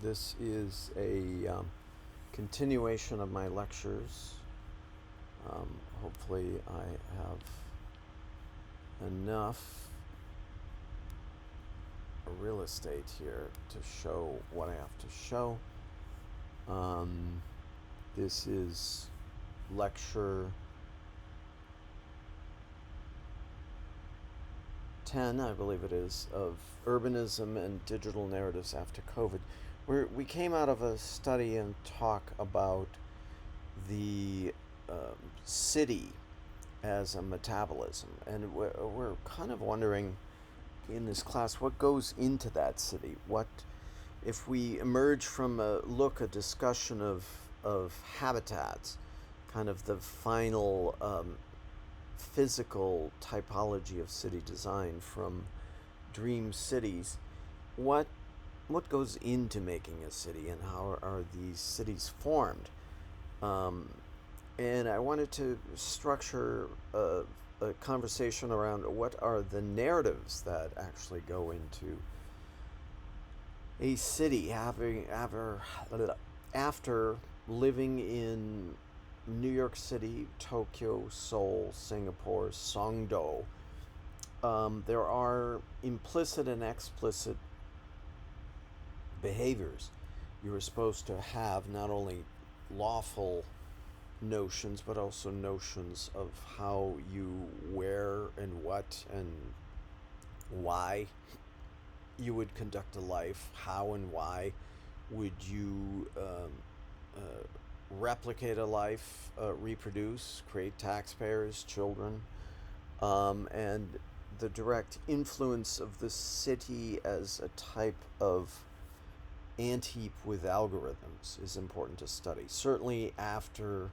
This is a continuation of my lectures. Hopefully, I have enough real estate here to show what I have to show. This is lecture 10, I believe it is, of urbanism and digital narratives after COVID. We came out of a study and talk about the city as a metabolism, and we're kind of wondering in this class what goes into that city. What if we emerge from a discussion of habitats, kind of the final physical typology of city design from dream cities, what goes into making a city, and how are these cities formed? And I wanted to structure a conversation around what are the narratives that actually go into a city after living in New York City, Tokyo, Seoul, Singapore, Songdo. There are implicit and explicit behaviors you are supposed to have, not only lawful notions, but also notions of how you, where, and what, and why you would conduct a life, how and why would you replicate a life, reproduce, create taxpayers, children, and the direct influence of the city as a type of ant-heap with algorithms is important to study. Certainly after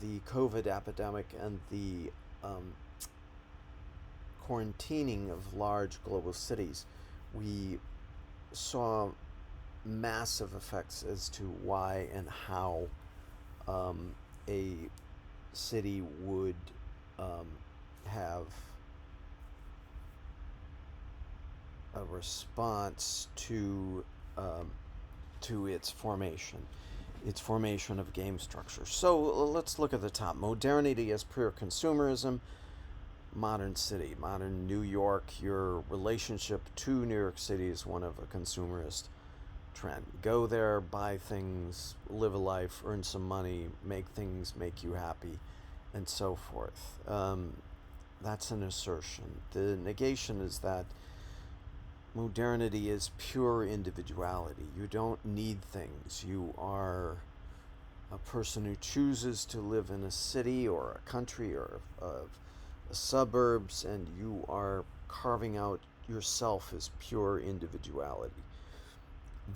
the COVID epidemic and the quarantining of large global cities, we saw massive effects as to why and how a city would have a response to its formation of game structure. So let's look at the top. Modernity as pure consumerism, modern city, modern New York. Your relationship to New York City is one of a consumerist trend. Go there, buy things, live a life, earn some money, make things make you happy, and so forth. That's an assertion. The negation is that modernity is pure individuality. You don't need things. You are a person who chooses to live in a city or a country or suburbs, and you are carving out yourself as pure individuality.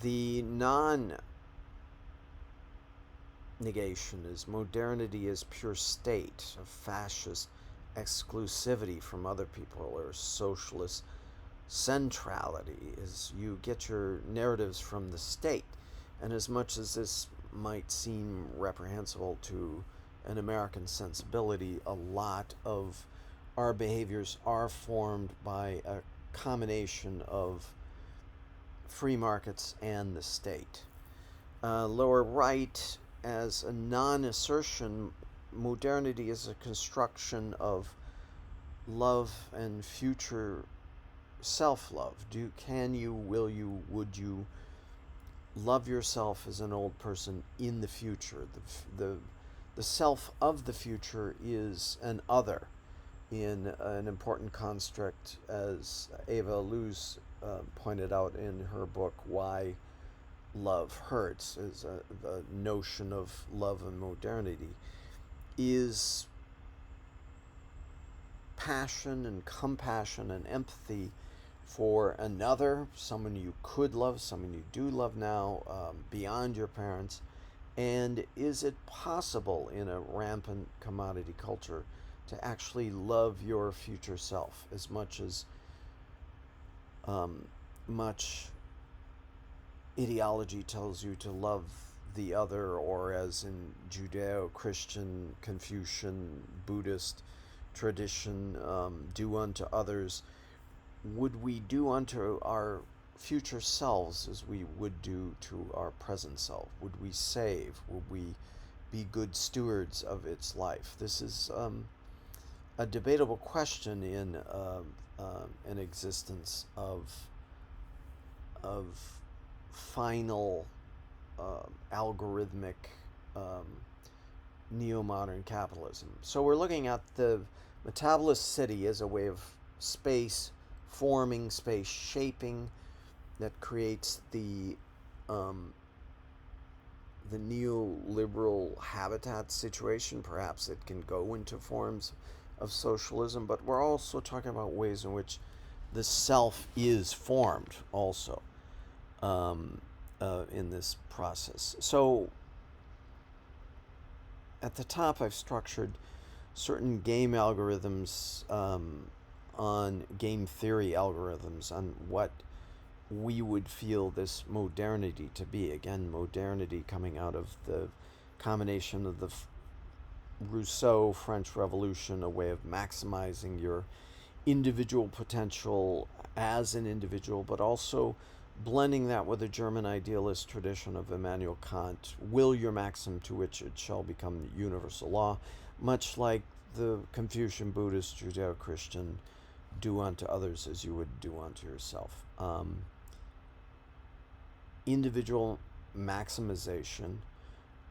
The non-negation is modernity as pure state, of fascist exclusivity from other people, or socialist centrality, is you get your narratives from the state. And as much as this might seem reprehensible to an American sensibility, a lot of our behaviors are formed by a combination of free markets and the state. Lower right, as a non-assertion, modernity is a construction of love and future self-love. Can you, will you, would you love yourself as an old person in the future? The self of the future is an other in an important construct, as Ava Illouz pointed out in her book Why Love Hurts, is the notion of love and modernity is passion and compassion and empathy for another, someone you could love, someone you do love now, beyond your parents. And is it possible in a rampant commodity culture to actually love your future self as much as much ideology tells you to love the other, or as in Judeo-Christian, Confucian, Buddhist tradition, do unto others? Would we do unto our future selves as we would do to our present self? Would we save? Would we be good stewards of its life? This is a debatable question in an existence of final algorithmic um, neo-modern capitalism. So we're looking at the metabolist city as a way of space forming, space shaping, that creates um, the neoliberal habitat situation. Perhaps it can go into forms of socialism, but we're also talking about ways in which the self is formed also in this process. So at the top, I've structured certain game algorithms on game theory algorithms on what we would feel this modernity to be. Again, modernity coming out of the combination of the Rousseau French Revolution, a way of maximizing your individual potential as an individual, but also blending that with the German idealist tradition of Immanuel Kant, will your maxim to which it shall become universal law, much like the Confucian, Buddhist, Judeo-Christian, do unto others as you would do unto yourself. Individual maximization,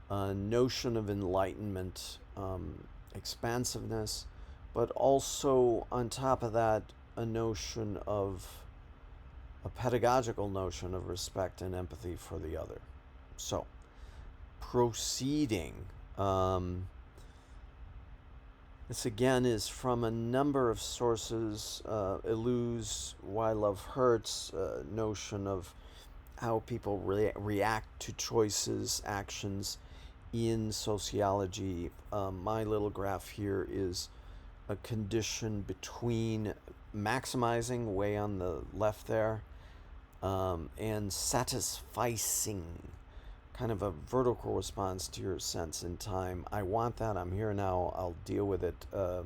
a notion of enlightenment, expansiveness, but also on top of that, a notion of a pedagogical notion of respect and empathy for the other. So, proceeding. This again is from a number of sources. Deleuze, Why Love Hurts, notion of how people react to choices, actions in sociology. My little graph here is a condition between maximizing, way on the left there, and satisficing, kind of a vertical response to your sense in time. I want that, I'm here now, I'll deal with it. I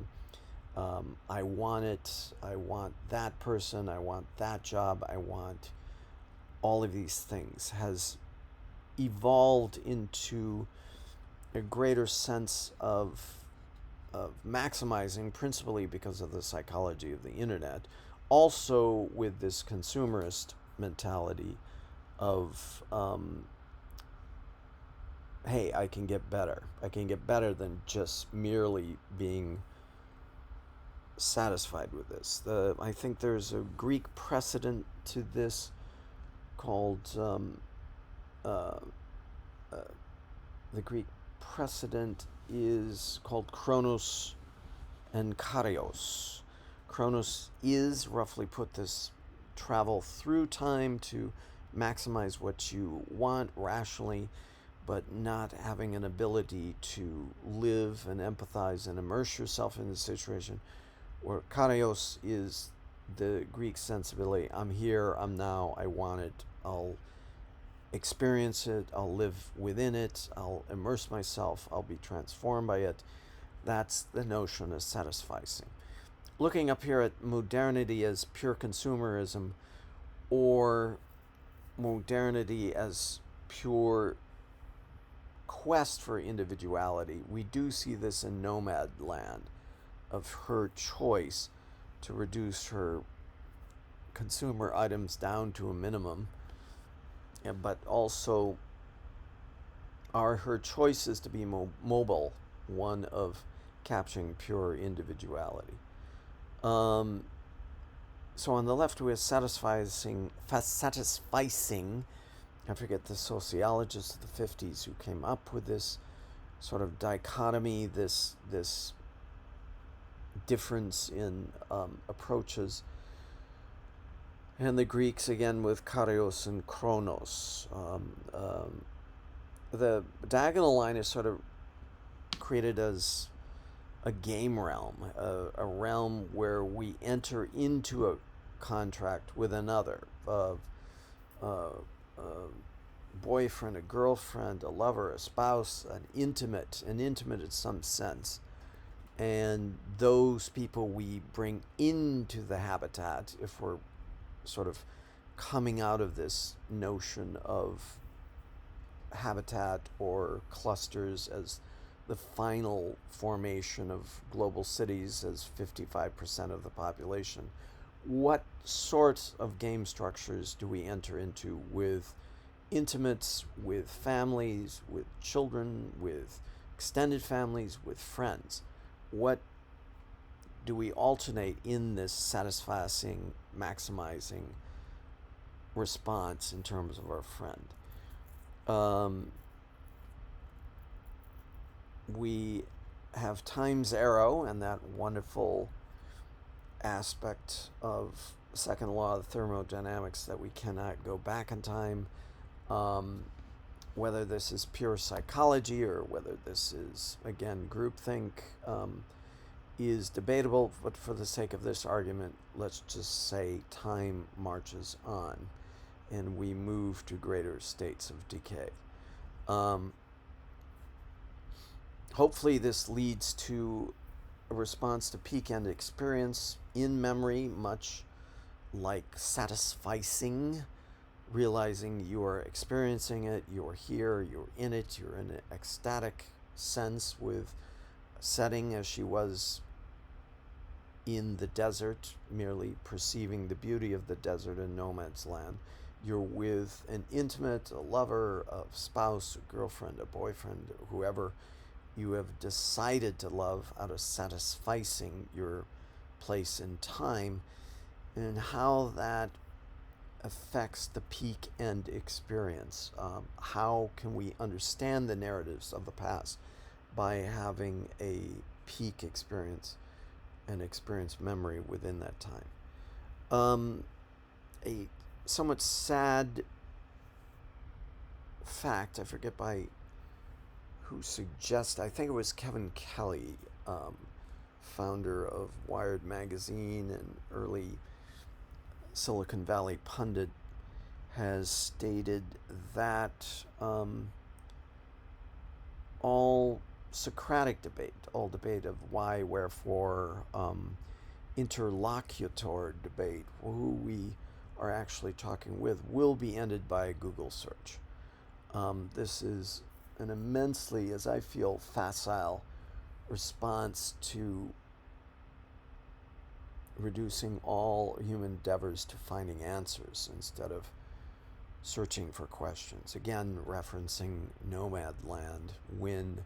want it, I want that person, I want that job, I want all of these things, has evolved into a greater sense of maximizing, principally because of the psychology of the internet, also with this consumerist mentality of hey, I can get better. I can get better than just merely being satisfied with this. I think there's a Greek precedent to this called the Greek precedent is called Chronos and Kairos. Chronos is, roughly put, this travel through time to maximize what you want rationally, but not having an ability to live and empathize and immerse yourself in the situation. Where Kairos is the Greek sensibility. I'm here, I'm now, I want it, I'll experience it, I'll live within it, I'll immerse myself, I'll be transformed by it. That's the notion of satisficing. Looking up here at modernity as pure consumerism, or modernity as pure quest for individuality, we do see this in Nomad Land, of her choice to reduce her consumer items down to a minimum, but also are her choices to be mobile, one of capturing pure individuality. So on the left we have satisficing. I forget the sociologists of the 50s who came up with this sort of dichotomy, this difference in approaches. And the Greeks, again, with Kairos and Chronos. The diagonal line is sort of created as a game realm, a realm where we enter into a contract with another, a boyfriend, a girlfriend, a lover, a spouse, an intimate in some sense. And those people we bring into the habitat, if we're sort of coming out of this notion of habitat or clusters as the final formation of global cities as 55% of the population. What sorts of game structures do we enter into with intimates, with families, with children, with extended families, with friends? What do we alternate in this satisfying, maximizing response in terms of our friend? We have time's arrow and that wonderful aspect of second law of thermodynamics that we cannot go back in time. Whether this is pure psychology or whether this is, again, groupthink, is debatable, but for the sake of this argument, let's just say time marches on and we move to greater states of decay. Hopefully this leads to a response to peak end experience in memory, much like satisficing, realizing you are experiencing it, you're here, you're in it, you're in an ecstatic sense with a setting as she was in the desert, merely perceiving the beauty of the desert and no man's land. You're with an intimate, a lover, a spouse, a girlfriend, a boyfriend, whoever you have decided to love out of satisficing your place in time, and how that affects the peak end experience. How can we understand the narratives of the past by having a peak experience and experience memory within that time? A somewhat sad fact, I forget by who suggested, I think it was Kevin Kelly, founder of Wired magazine and early Silicon Valley pundit, has stated that all Socratic debate, all debate of why, wherefore, interlocutor debate, who we are actually talking with, will be ended by a Google search. This is an immensely, as I feel, facile response to reducing all human endeavors to finding answers instead of searching for questions. Again, referencing Nomadland, when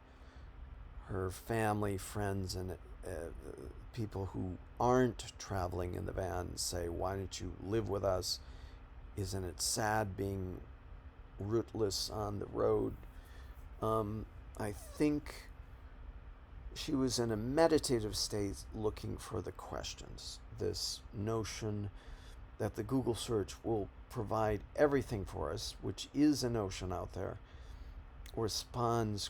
her family, friends, and people who aren't traveling in the van say, why don't you live with us? Isn't it sad being rootless on the road? I think she was in a meditative state looking for the questions. This notion that the Google search will provide everything for us, which is a notion out there, responds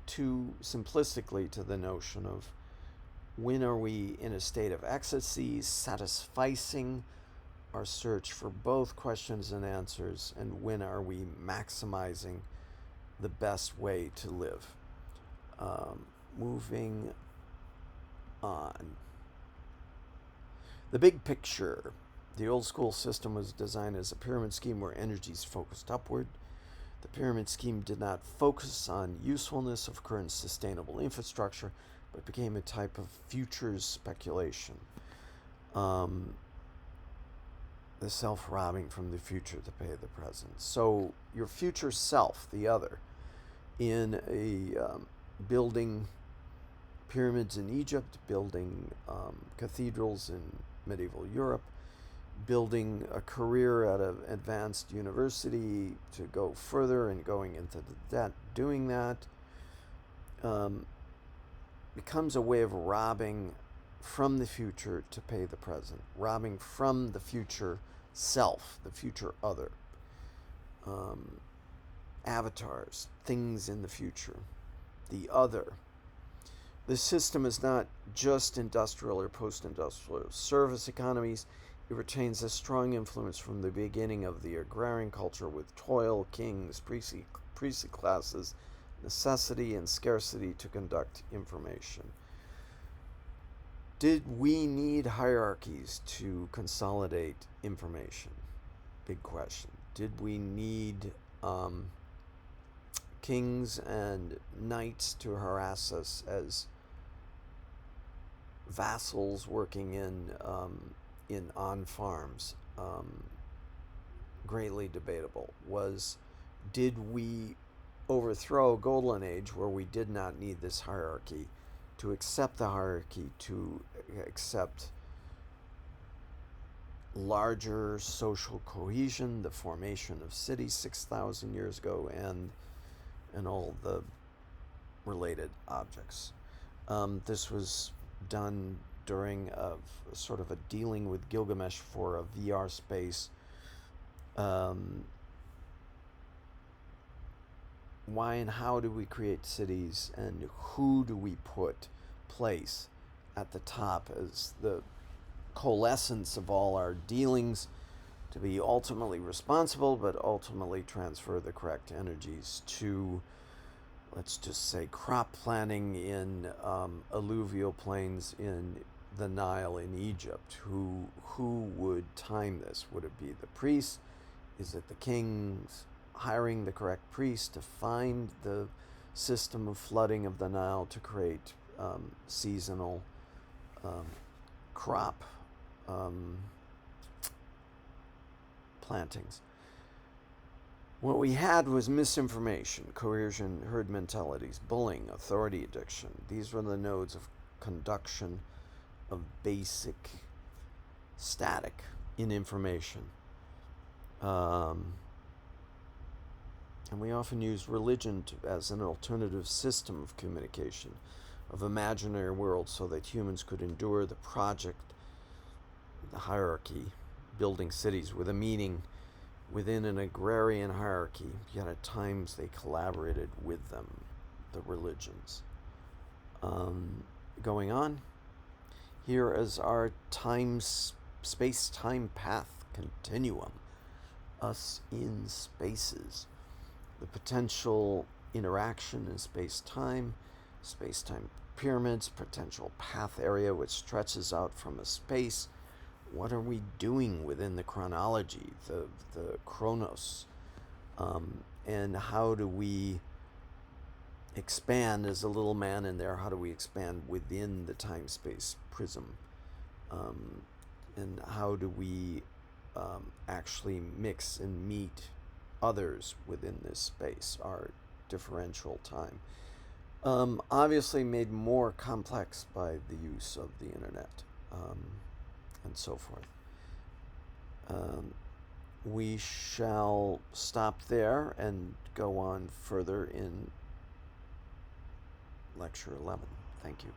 too simplistically to the notion of when are we in a state of ecstasy, satisficing our search for both questions and answers, and when are we maximizing the best way to live. Moving on. The big picture. The old school system was designed as a pyramid scheme where energy is focused upward. The pyramid scheme did not focus on usefulness of current sustainable infrastructure, but became a type of futures speculation. The self-robbing from the future to pay the present. So your future self, the other, in a building pyramids in Egypt, building cathedrals in medieval Europe, building a career at an advanced university to go further and going into the debt, doing that becomes a way of robbing from the future to pay the present, robbing from the future self, the future other. Avatars, things in the future, the other. The system is not just industrial or post-industrial service economies. It retains a strong influence from the beginning of the agrarian culture with toil, kings, priestly classes, necessity and scarcity to conduct information. Did we need hierarchies to consolidate information? Big question. Did we need kings and knights to harass us as vassals working in on farms? Greatly debatable. Did we overthrow Golden Age, where we did not need this hierarchy, to accept the hierarchy, to accept larger social cohesion, the formation of cities 6,000 years ago, and all the related objects. This was done during a sort of a dealing with Gilgamesh for a VR space. Why and how do we create cities, and who do we place at the top as the coalescence of all our dealings to be ultimately responsible, but ultimately transfer the correct energies to, let's just say, crop planting in alluvial plains in the Nile in Egypt? Who would time this? Would it be the priests? Is it the kings hiring the correct priests to find the system of flooding of the Nile to create seasonal crop plantings? What we had was misinformation, coercion, herd mentalities, bullying, authority addiction. These were the nodes of conduction of basic static in information. And we often use religion as an alternative system of communication, of imaginary worlds, so that humans could endure the project, the hierarchy, building cities with a meaning within an agrarian hierarchy, yet at times they collaborated with them, the religions. Going on, here is our space-time path continuum, us in spaces. The potential interaction in space-time pyramids, potential path area which stretches out from a space. What are we doing within the chronology, the chronos? And how do we expand as a little man in there? How do we expand within the time-space prism? And how do we actually mix and meet others within this space, our differential time? Obviously made more complex by the use of the internet, and so forth. We shall stop there and go on further in lecture 11. Thank you.